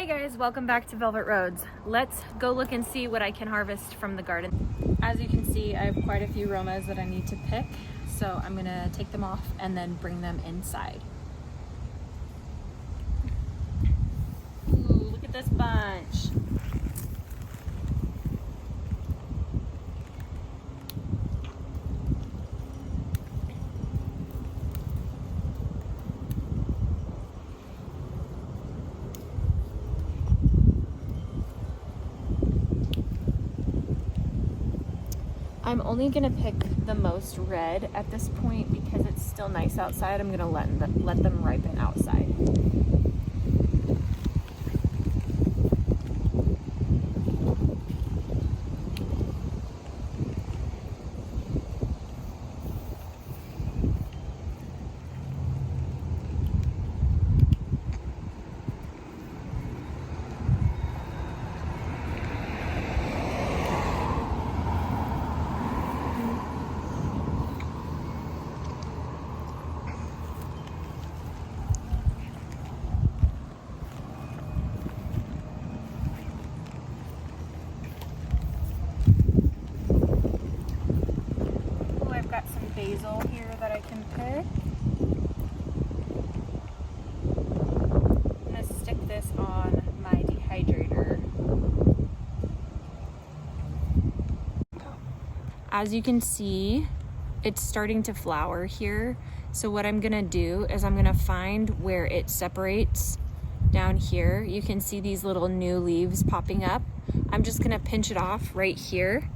Hey guys, welcome back to Velvet Roads. Let's go look and see what I can harvest from the garden. As you can see, I have quite a few Romas that I need to pick, so I'm gonna take them off and then bring them inside. Ooh, look at this bunch. I'm only gonna pick the most red at this point because it's still nice outside. I'm gonna let them ripen outside. Basil here that I can pick. I'm going to stick this on my dehydrator. As you can see, it's starting to flower here. So what I'm going to do is I'm going to find where it separates down here. You can see these little new leaves popping up. I'm just going to pinch it off right here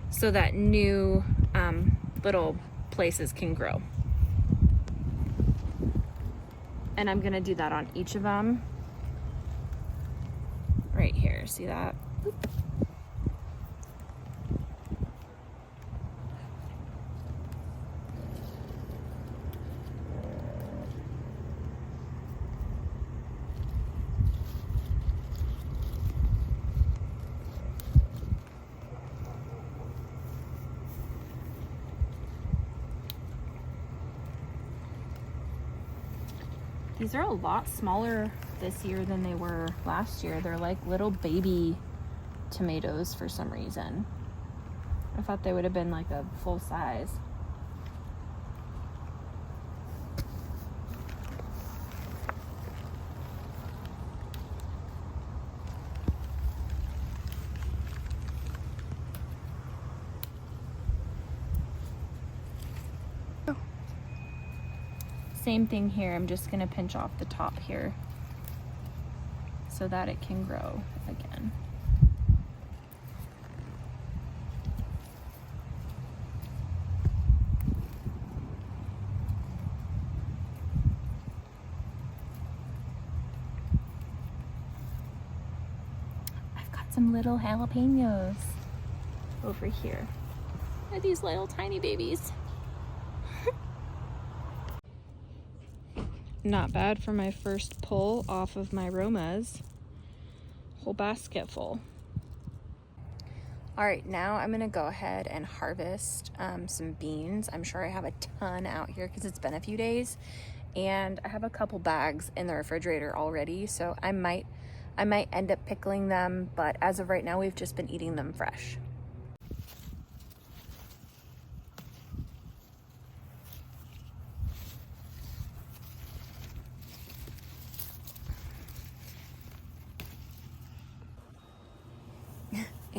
so that new little places can grow. And I'm gonna do that on each of them. Right here, see that? Boop. These are a lot smaller this year than they were last year. They're like little baby tomatoes for some reason. I thought they would have been like a full size. Same thing here, I'm just gonna pinch off the top here so that it can grow again. I've got some little jalapenos over here. Look at these little tiny babies. Not bad for my first pull off of my Romas. Whole basket full. All right, now I'm gonna go ahead and harvest some beans. I'm sure I have a ton out here because it's been a few days, and I have a couple bags in the refrigerator already, so I might end up pickling them, but as of right now, we've just been eating them fresh.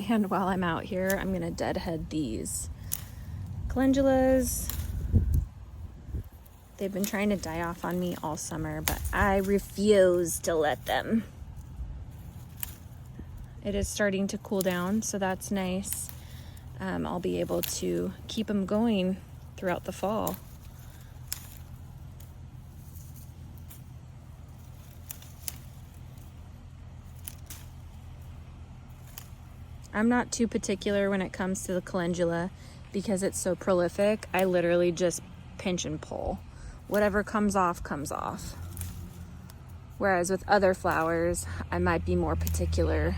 And while I'm out here, I'm gonna deadhead these calendulas. They've been trying to die off on me all summer, but I refuse to let them. It is starting to cool down, so that's nice. I'll be able to keep them going throughout the fall. I'm not too particular when it comes to the calendula because it's so prolific. I literally just pinch and pull. Whatever comes off, comes off. Whereas with other flowers, I might be more particular.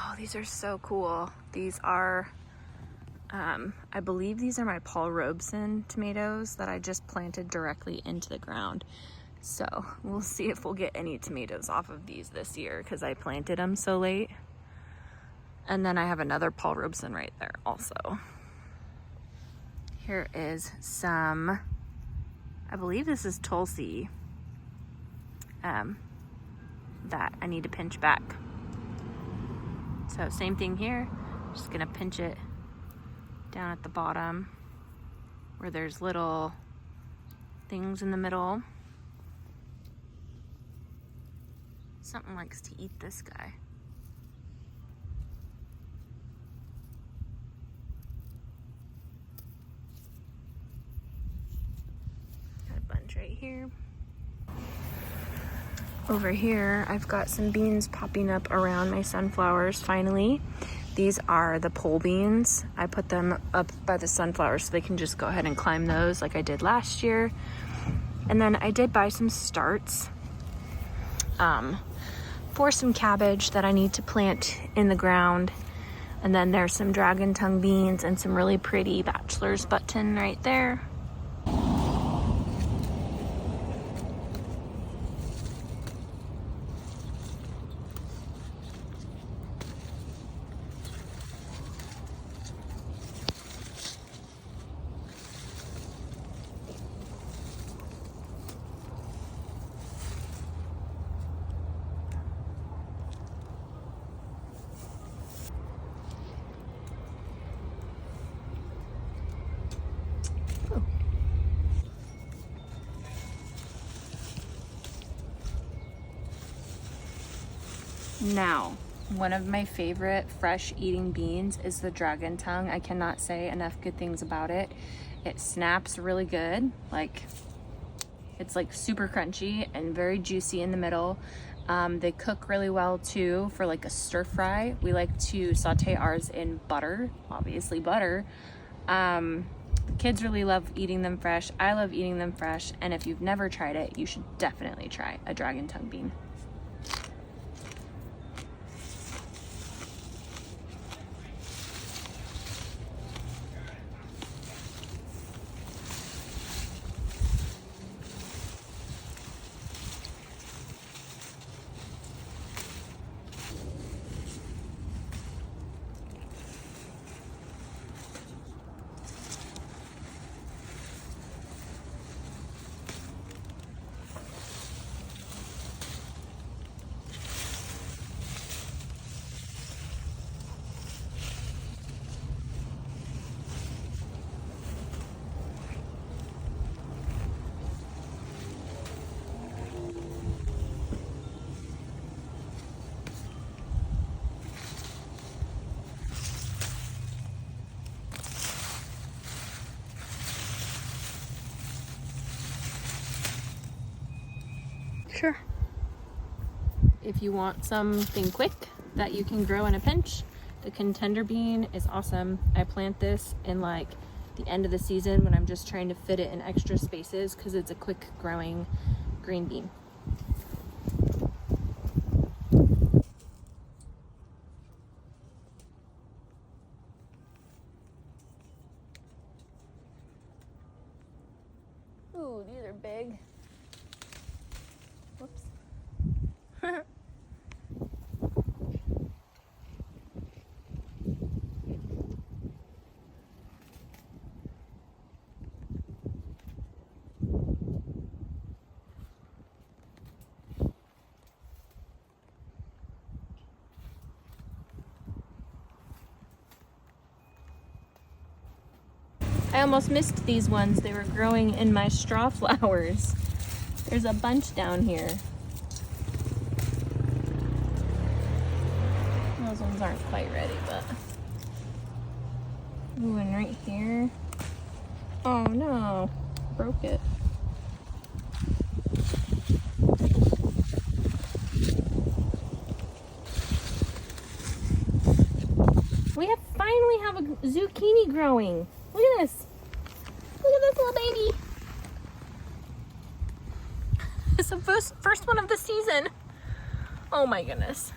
Oh, these are so cool. These are, I believe these are my Paul Robeson tomatoes that I just planted directly into the ground. So we'll see if we'll get any tomatoes off of these this year because I planted them so late. And then I have another Paul Robeson right there also. Here is some, I believe this is Tulsi, that I need to pinch back. So same thing here, just gonna pinch it down at the bottom where there's little things in the middle. Something likes to eat this guy. Got a bunch right here. Over here, I've got some beans popping up around my sunflowers finally. These are the pole beans. I put them up by the sunflowers so they can just go ahead and climb those like I did last year. And then I did buy some starts for some cabbage that I need to plant in the ground. And then there's some dragon tongue beans and some really pretty bachelor's button right there. Now, one of my favorite fresh eating beans is the dragon tongue. I cannot say enough good things about it. It snaps really good. Like, it's like super crunchy and very juicy in the middle. They cook really well too for like a stir fry. We like to saute ours in butter, obviously butter. The kids really love eating them fresh. I love eating them fresh. And if you've never tried it, you should definitely try a dragon tongue bean. Sure. If you want something quick that you can grow in a pinch, the contender bean is awesome. I plant this in like the end of the season when I'm just trying to fit it in extra spaces because it's a quick growing green bean. Ooh, these are big. Whoops. I almost missed these ones. They were growing in my straw flowers. There's a bunch down here. Those ones aren't quite ready, but... Ooh, and right here. Oh no, broke it. We finally have a zucchini growing. Look at this. Look at this little baby. It's the first one of the season. Oh my goodness.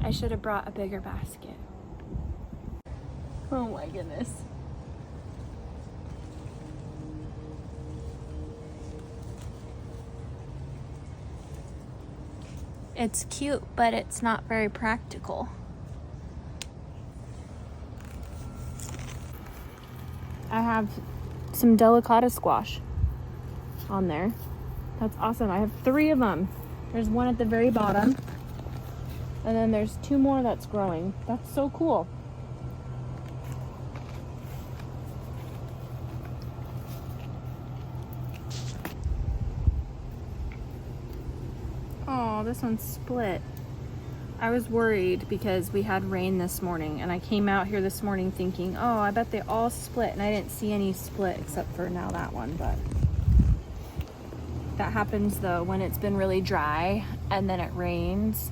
I I should have brought a bigger basket. Oh my goodness. It's cute, but it's not very practical. I have some delicata squash on there. That's awesome. I have 3 of them. There's one at the very bottom, and then there's 2 more that's growing. That's so cool. Oh, this one's split. I was worried because we had rain this morning, and I came out here this morning thinking, oh, I bet they all split, and I didn't see any split except for now that one. But that happens though when it's been really dry and then it rains.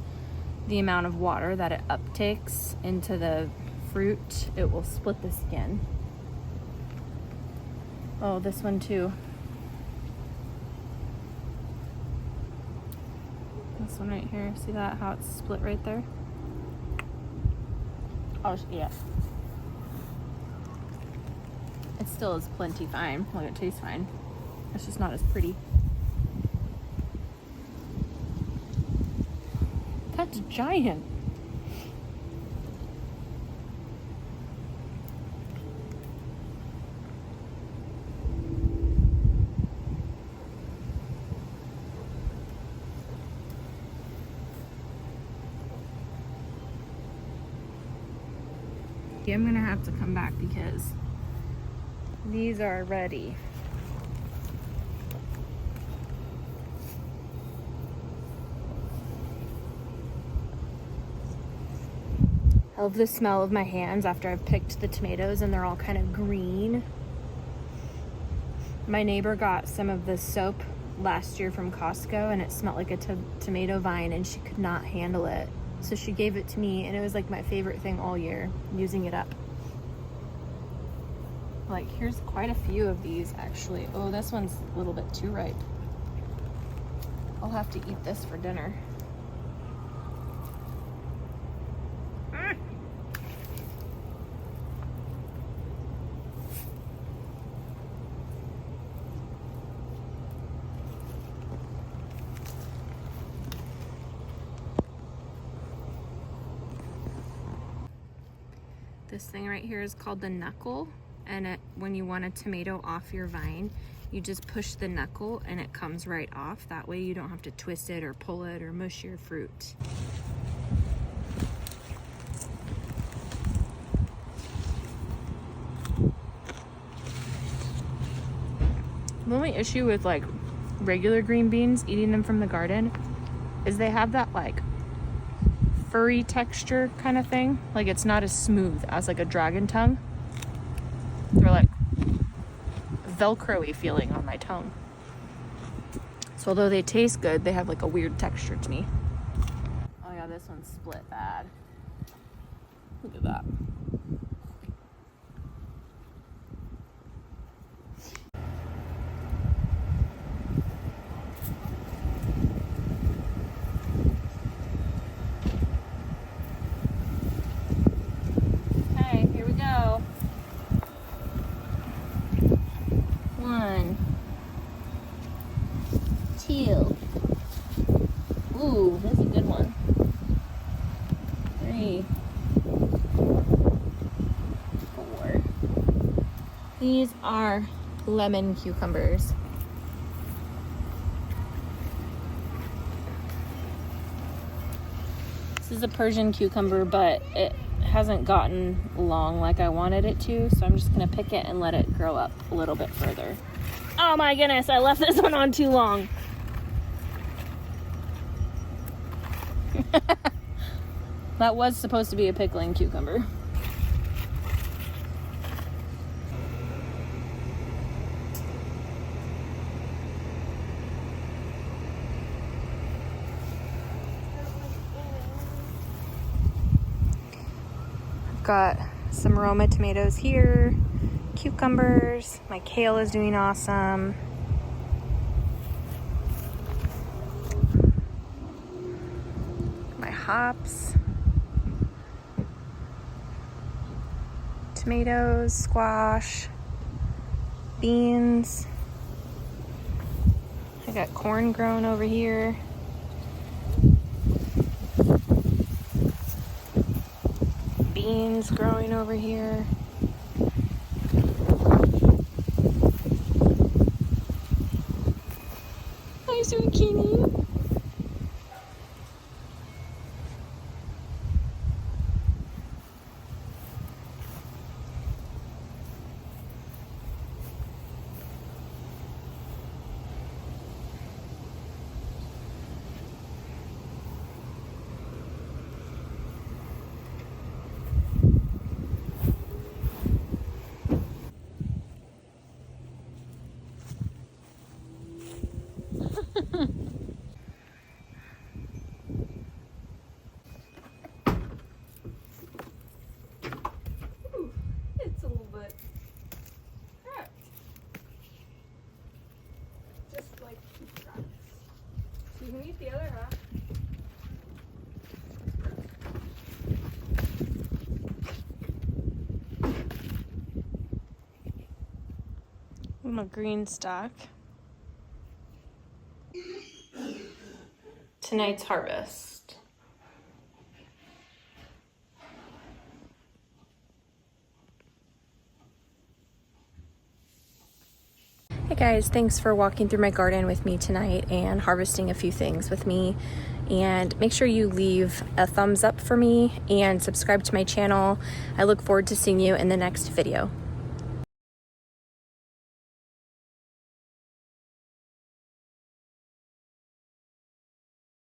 The amount of water that it uptakes into the fruit, it will split the skin. Oh, this one too. This one right here, see that, how it's split right there? Oh, yeah. It still is plenty fine. Like, it tastes fine. It's just not as pretty. That's giant. I'm gonna have to come back because these are ready. I love the smell of my hands after I've picked the tomatoes and they're all kind of green. My neighbor got some of this soap last year from Costco and it smelled like a tomato vine and she could not handle it. So she gave it to me and it was like my favorite thing all year, using it up. Like, here's quite a few of these actually. Oh, this one's a little bit too ripe. I'll have to eat this for dinner. This thing right here is called the knuckle, and when you want a tomato off your vine, you just push the knuckle and it comes right off. That way you don't have to twist it or pull it or mush your fruit. The only issue with like regular green beans, eating them from the garden, is they have that like furry texture kind of thing. Like, it's not as smooth as like a dragon tongue. They're like velcro-y feeling on my tongue. So although they taste good, they have like a weird texture to me. Oh yeah, this one's split bad. Look at that. Ooh, that's a good one. 3, 4. These are lemon cucumbers. This is a Persian cucumber, but it hasn't gotten long like I wanted it to, so I'm just gonna pick it and let it grow up a little bit further. Oh my goodness, I left this one on too long. That was supposed to be a pickling cucumber. I've got some Roma tomatoes here, cucumbers, my kale is doing awesome. My hops. tomatoes, squash, beans. I got corn growing over here. Beans growing over here. Hi, zucchini. It's a little bit cracked. Just like two cracks. So you can eat the other half. My green stock. Tonight's harvest. Hey guys, thanks for walking through my garden with me tonight and harvesting a few things with me. And make sure you leave a thumbs up for me and subscribe to my channel. I look forward to seeing you in the next video.